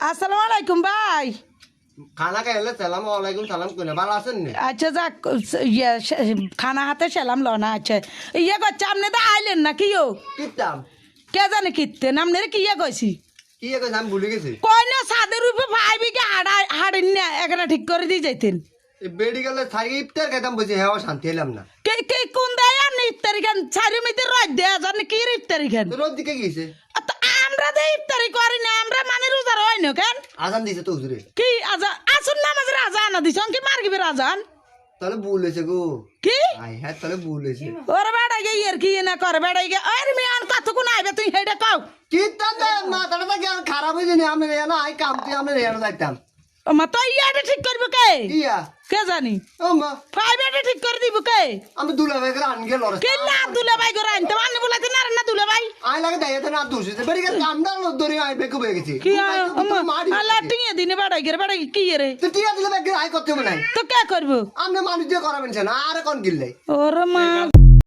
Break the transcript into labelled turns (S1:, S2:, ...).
S1: আসসালামু আলাইকুম ভাই।
S2: খানা খাইলে সালাম আলাইকুম সালাম কইনা ভালো আছেন নি?
S1: আচ্ছা যাক খানা হাতে সেলাম লনা। আচ্ছা ইয়ে করছে আপনি তো আইলেন না কি ও
S2: কিতাম
S1: কে জানে কিতে আপনার কি ইয়ে কইছি
S2: কি কইছ আমি ভুলে গেছি।
S1: কই না সাদের উপরে ভাইবি কি হাড়েন না একটা ঠিক করে দিয়ে যাইতেন।
S2: এই বেডি গেলে থাই ইফতার খাইতাম বসে হেওয়া শান্তি হলাম না।
S1: কে কে কোন দেয় আপনি ইফতারি খান চারি মিতে রোজ দেয়া জানি কি ইফতারি খান।
S2: রোদ দিকে গেছে
S1: তো আমরা তো ইফতারি করি না আমরা মানে রোজা হয় না কেন
S2: আজান দিছে তো হুজুরে।
S1: কি আজা আসুন নামাজের আজান দিছ কি মারগিবের আজান
S2: তাহলে ভুল হয়েছে গো।
S1: কি
S2: আই হ্যাঁ তাহলে ভুল হয়েছে।
S1: ওরে বেড়াই গে ইয়ার কি না করে বেড়াই গে আরে মিয়ান কতক্ষণ আইবে তুই হেডে কও
S2: কিতাম দে মাথাটা তো জ্ঞান খারাপ হয়েছে নি আমি রে না আই কাম তুই আমি রে যাইতাম।
S1: মা তো ইয়াটা ঠিক করবে কে
S2: ইয়া
S1: কে জানি
S2: ও মা
S1: ফাইবারটা ঠিক করে দিব কে
S2: আমি দুলা ভাই করে আন গেল রে।
S1: কে না দুলে ভাই করে আনতে আনি বলাতে না না দুলে ভাই
S2: আই লাগে দাইতে না দোষ হয়েছে বেডি গেলে কামডা ধরে আই বেকু হয়ে গেছে।
S1: কি আল্লাহ টিয়ে দিনে বেড়াই কি রে
S2: তো টিয়া দিলে বেক আই করতে হবে নাই
S1: তো কে করবো
S2: আপনি মানুষ দিয়ে করাবেন না আর কোন গিল্লাই
S1: ওরে মা